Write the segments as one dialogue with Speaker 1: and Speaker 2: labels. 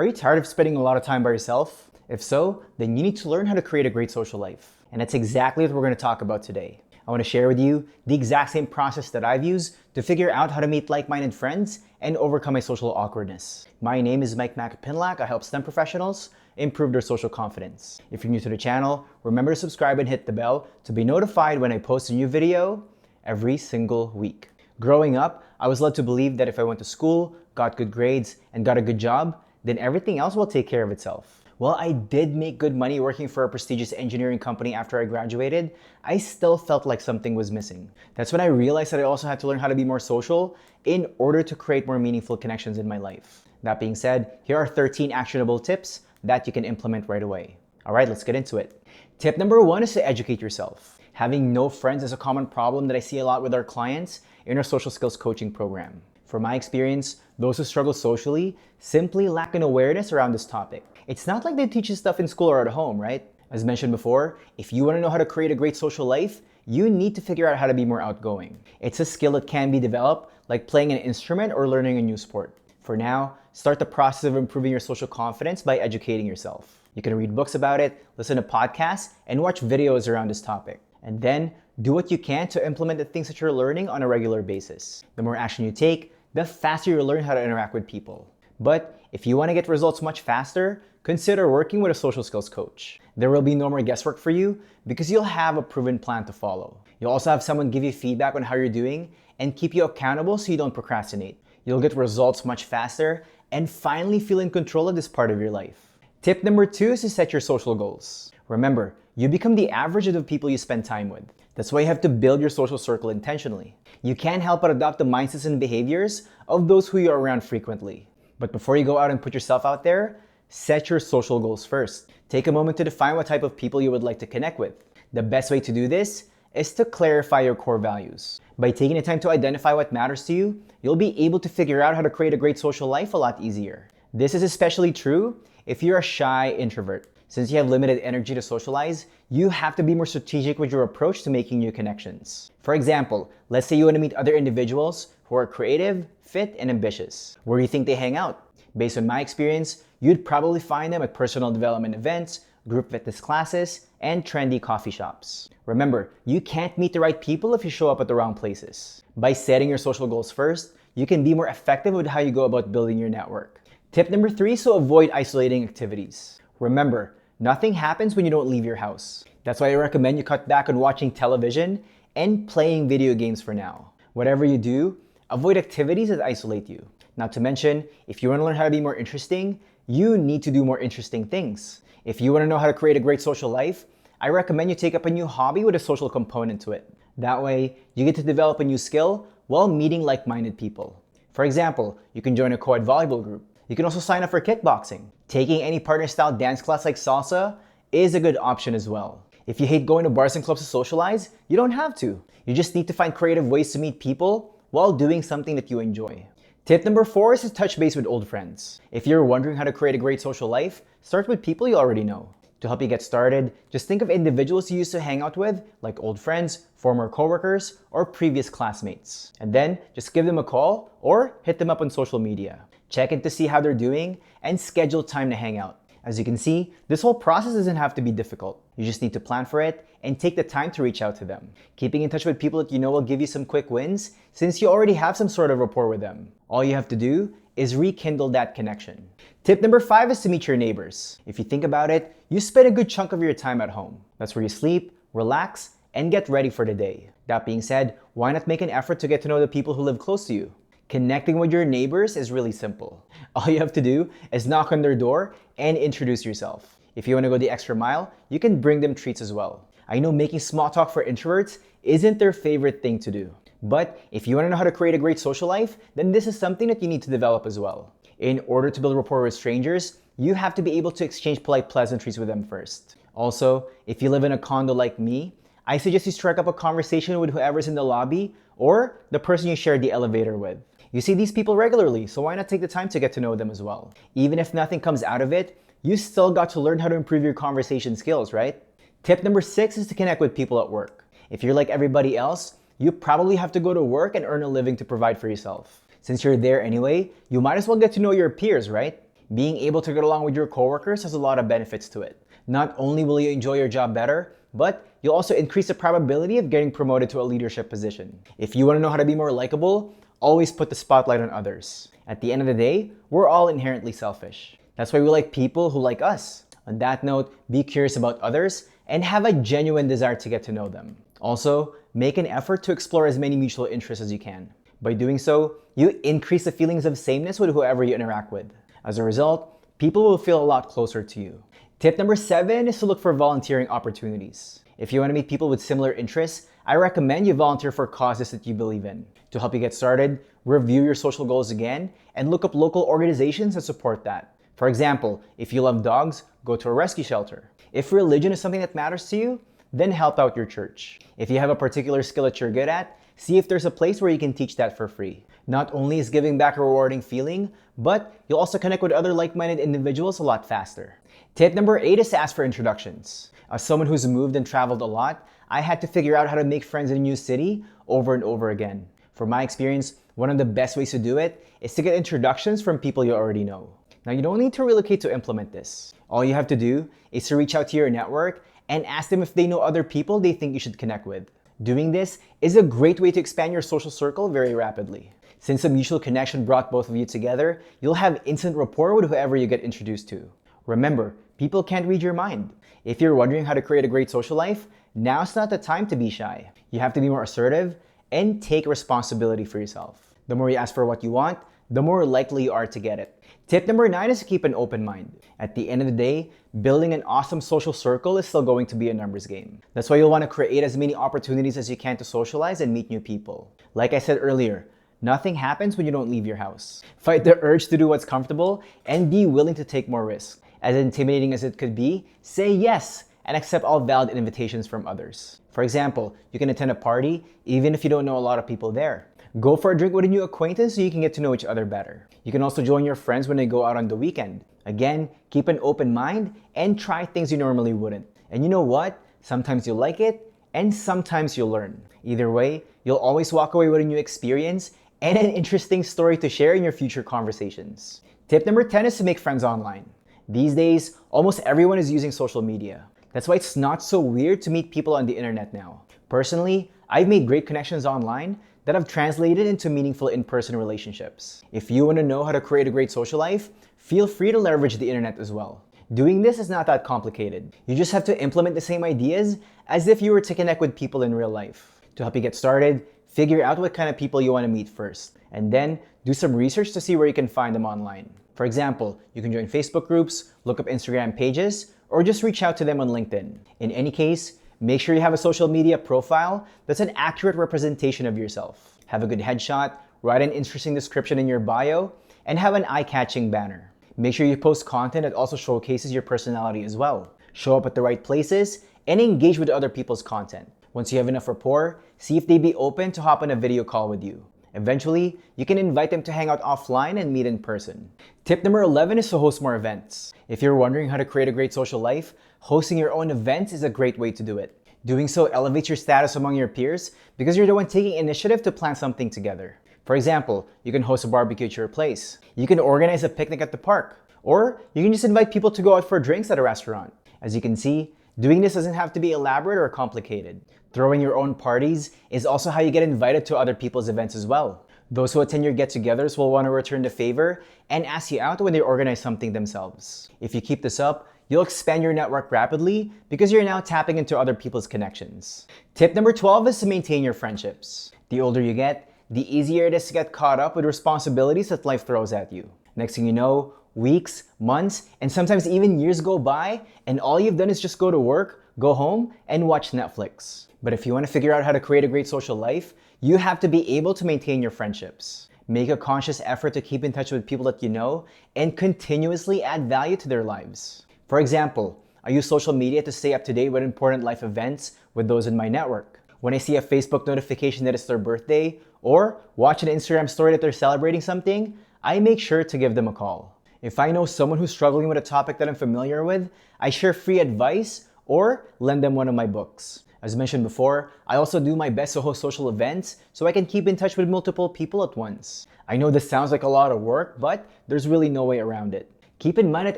Speaker 1: Are you tired of spending a lot of time by yourself? If so, then you need to learn how to create a great social life. And that's exactly what we're going to talk about today. I want to share with you the exact same process that I've used to figure out how to meet like-minded friends and overcome my social awkwardness. My name is Mike Macapinlac. I help STEM professionals improve their social confidence. If you're new to the channel, remember to subscribe and hit the bell to be notified when I post a new video every single week. Growing up, I was led to believe that if I went to school, got good grades, and got a good job, then everything else will take care of itself. While I did make good money working for a prestigious engineering company after I graduated, I still felt like something was missing. That's when I realized that I also had to learn how to be more social in order to create more meaningful connections in my life. That being said, here are 13 actionable tips that you can implement right away. All right, let's get into it. Tip number 1 is to educate yourself. Having no friends is a common problem that I see a lot with our clients in our social skills coaching program. From my experience, those who struggle socially simply lack an awareness around this topic. It's not like they teach you stuff in school or at home, right? As mentioned before, if you want to know how to create a great social life, you need to figure out how to be more outgoing. It's a skill that can be developed, like playing an instrument or learning a new sport. For now, start the process of improving your social confidence by educating yourself. You can read books about it, listen to podcasts, and watch videos around this topic. And then, do what you can to implement the things that you're learning on a regular basis. The more action you take, the faster you'll learn how to interact with people. But if you want to get results much faster, consider working with a social skills coach. There will be no more guesswork for you because you'll have a proven plan to follow. You'll also have someone give you feedback on how you're doing and keep you accountable so you don't procrastinate. You'll get results much faster and finally feel in control of this part of your life. Tip number 2 is to set your social goals. Remember, you become the average of the people you spend time with. That's why you have to build your social circle intentionally. You can't help but adopt the mindsets and behaviors of those who you're around frequently. But before you go out and put yourself out there, set your social goals first. Take a moment to define what type of people you would like to connect with. The best way to do this is to clarify your core values. By taking the time to identify what matters to you, you'll be able to figure out how to create a great social life a lot easier. This is especially true if you're a shy introvert. Since you have limited energy to socialize, you have to be more strategic with your approach to making new connections. For example, let's say you want to meet other individuals who are creative, fit, and ambitious. Where do you think they hang out? Based on my experience, you'd probably find them at personal development events, group fitness classes, and trendy coffee shops. Remember, you can't meet the right people if you show up at the wrong places. By setting your social goals first, you can be more effective with how you go about building your network. Tip number 3 is to avoid isolating activities. Remember, nothing happens when you don't leave your house. That's why I recommend you cut back on watching television and playing video games for now. Whatever you do, avoid activities that isolate you. Not to mention, if you want to learn how to be more interesting, you need to do more interesting things. If you want to know how to create a great social life, I recommend you take up a new hobby with a social component to it. That way, you get to develop a new skill while meeting like-minded people. For example, you can join a co-ed volleyball group. You can also sign up for kickboxing. Taking any partner-style dance class like salsa is a good option as well. If you hate going to bars and clubs to socialize, you don't have to. You just need to find creative ways to meet people while doing something that you enjoy. Tip number 4 is to touch base with old friends. If you're wondering how to create a great social life, start with people you already know. To help you get started, just think of individuals you used to hang out with, like old friends, former coworkers, or previous classmates. And then just give them a call or hit them up on social media. Check in to see how they're doing and schedule time to hang out. As you can see, this whole process doesn't have to be difficult. You just need to plan for it and take the time to reach out to them. Keeping in touch with people that you know will give you some quick wins since you already have some sort of rapport with them. All you have to do is rekindle that connection. Tip number 5 is to meet your neighbors. If you think about it, you spend a good chunk of your time at home. That's where you sleep, relax, and get ready for the day. That being said, why not make an effort to get to know the people who live close to you? Connecting with your neighbors is really simple. All you have to do is knock on their door and introduce yourself. If you want to go the extra mile, you can bring them treats as well. I know making small talk for introverts isn't their favorite thing to do. But if you want to know how to create a great social life, then this is something that you need to develop as well. In order to build rapport with strangers, you have to be able to exchange polite pleasantries with them first. Also, if you live in a condo like me, I suggest you strike up a conversation with whoever's in the lobby or the person you share the elevator with. You see these people regularly, so why not take the time to get to know them as well? Even if nothing comes out of it, you still got to learn how to improve your conversation skills, right? Tip number 6 is to connect with people at work. If you're like everybody else, you probably have to go to work and earn a living to provide for yourself. Since you're there anyway, you might as well get to know your peers, right? Being able to get along with your coworkers has a lot of benefits to it. Not only will you enjoy your job better, but you'll also increase the probability of getting promoted to a leadership position. If you want to know how to be more likable, always put the spotlight on others. At the end of the day, we're all inherently selfish. That's why we like people who like us. On that note, be curious about others and have a genuine desire to get to know them. Also, make an effort to explore as many mutual interests as you can. By doing so, you increase the feelings of sameness with whoever you interact with. As a result, people will feel a lot closer to you. Tip number 7 is to look for volunteering opportunities. If you want to meet people with similar interests, I recommend you volunteer for causes that you believe in. To help you get started, review your social goals again and look up local organizations that support that. For example, if you love dogs, go to a rescue shelter. If religion is something that matters to you, then help out your church. If you have a particular skill that you're good at, see if there's a place where you can teach that for free. Not only is giving back a rewarding feeling, but you'll also connect with other like-minded individuals a lot faster. Tip number 8 is to ask for introductions. As someone who's moved and traveled a lot, I had to figure out how to make friends in a new city over and over again. From my experience, one of the best ways to do it is to get introductions from people you already know. Now, you don't need to relocate to implement this. All you have to do is to reach out to your network and ask them if they know other people they think you should connect with. Doing this is a great way to expand your social circle very rapidly. Since a mutual connection brought both of you together, you'll have instant rapport with whoever you get introduced to. Remember, people can't read your mind. If you're wondering how to create a great social life, now's not the time to be shy. You have to be more assertive and take responsibility for yourself. The more you ask for what you want, the more likely you are to get it. Tip number 9 is to keep an open mind. At the end of the day, building an awesome social circle is still going to be a numbers game. That's why you'll want to create as many opportunities as you can to socialize and meet new people. Like I said earlier, nothing happens when you don't leave your house. Fight the urge to do what's comfortable and be willing to take more risks. As intimidating as it could be, say yes and accept all valid invitations from others. For example, you can attend a party even if you don't know a lot of people there. Go for a drink with a new acquaintance so you can get to know each other better. You can also join your friends when they go out on the weekend. Again, keep an open mind and try things you normally wouldn't. And you know what? Sometimes you'll like it and sometimes you'll learn. Either way, you'll always walk away with a new experience and an interesting story to share in your future conversations. Tip number 10 is to make friends online. These days, almost everyone is using social media. That's why it's not so weird to meet people on the internet now. Personally, I've made great connections online that have translated into meaningful in-person relationships. If you want to know how to create a great social life, feel free to leverage the internet as well. Doing this is not that complicated. You just have to implement the same ideas as if you were to connect with people in real life. To help you get started, figure out what kind of people you want to meet first, and then do some research to see where you can find them online. For example, you can join Facebook groups, look up Instagram pages, or just reach out to them on LinkedIn. In any case, make sure you have a social media profile that's an accurate representation of yourself. Have a good headshot, write an interesting description in your bio, and have an eye-catching banner. Make sure you post content that also showcases your personality as well. Show up at the right places and engage with other people's content. Once you have enough rapport, see if they'd be open to hop on a video call with you. Eventually, you can invite them to hang out offline and meet in person. Tip number 11 is to host more events. If you're wondering how to create a great social life, hosting your own events is a great way to do it. Doing so elevates your status among your peers because you're the one taking initiative to plan something together. For example, you can host a barbecue at your place. You can organize a picnic at the park. Or you can just invite people to go out for drinks at a restaurant. As you can see, doing this doesn't have to be elaborate or complicated. Throwing your own parties is also how you get invited to other people's events as well. Those who attend your get-togethers will want to return the favor and ask you out when they organize something themselves. If you keep this up, you'll expand your network rapidly because you're now tapping into other people's connections. Tip number 12 is to maintain your friendships. The older you get, the easier it is to get caught up with responsibilities that life throws at you. Next thing you know, weeks, months, and sometimes even years go by, and all you've done is just go to work, go home, and watch Netflix. But if you want to figure out how to create a great social life, you have to be able to maintain your friendships. Make a conscious effort to keep in touch with people that you know and continuously add value to their lives. For example, I use social media to stay up to date with important life events with those in my network. When I see a Facebook notification that it's their birthday, or watch an Instagram story that they're celebrating something, I make sure to give them a call. If I know someone who's struggling with a topic that I'm familiar with, I share free advice or lend them one of my books. As mentioned before, I also do my best to host social events so I can keep in touch with multiple people at once. I know this sounds like a lot of work, but there's really no way around it. Keep in mind that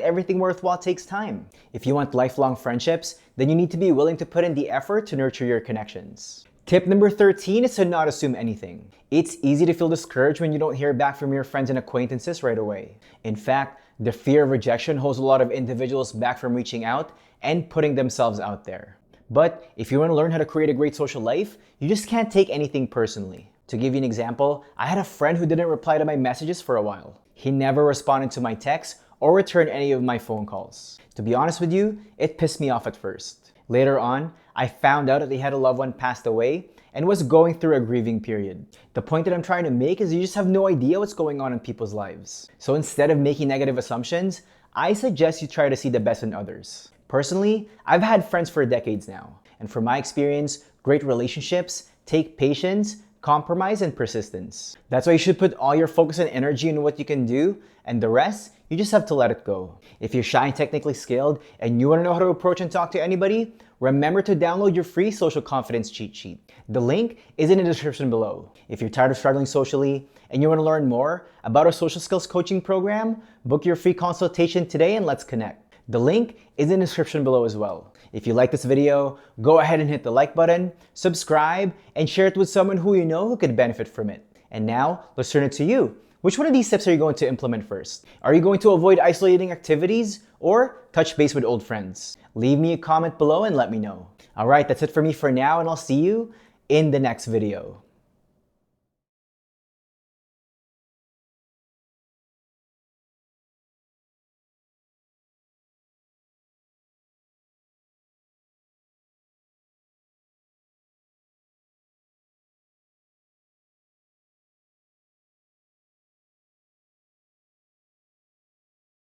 Speaker 1: everything worthwhile takes time. If you want lifelong friendships, then you need to be willing to put in the effort to nurture your connections. Tip number 13 is to not assume anything. It's easy to feel discouraged when you don't hear back from your friends and acquaintances right away. In fact, the fear of rejection holds a lot of individuals back from reaching out and putting themselves out there. But if you want to learn how to create a great social life, you just can't take anything personally. To give you an example, I had a friend who didn't reply to my messages for a while. He never responded to my texts or returned any of my phone calls. To be honest with you, it pissed me off at first. Later on, I found out that he had a loved one passed away and was going through a grieving period. The point that I'm trying to make is you just have no idea what's going on in people's lives. So instead of making negative assumptions, I suggest you try to see the best in others. Personally, I've had friends for decades now, and from my experience, great relationships take patience, compromise, and persistence. That's why you should put all your focus and energy in what you can do, and the rest, you just have to let it go. If you're shy and technically skilled, and you want to know how to approach and talk to anybody, remember to download your free social confidence cheat sheet. The link is in the description below. If you're tired of struggling socially, and you want to learn more about our social skills coaching program, book your free consultation today and let's connect. The link is in the description below as well. If you like this video, go ahead and hit the like button, subscribe, and share it with someone who you know who could benefit from it. And now, let's turn it to you. Which one of these steps are you going to implement first? Are you going to avoid isolating activities or touch base with old friends? Leave me a comment below and let me know. All right, that's it for me for now, and I'll see you in the next video.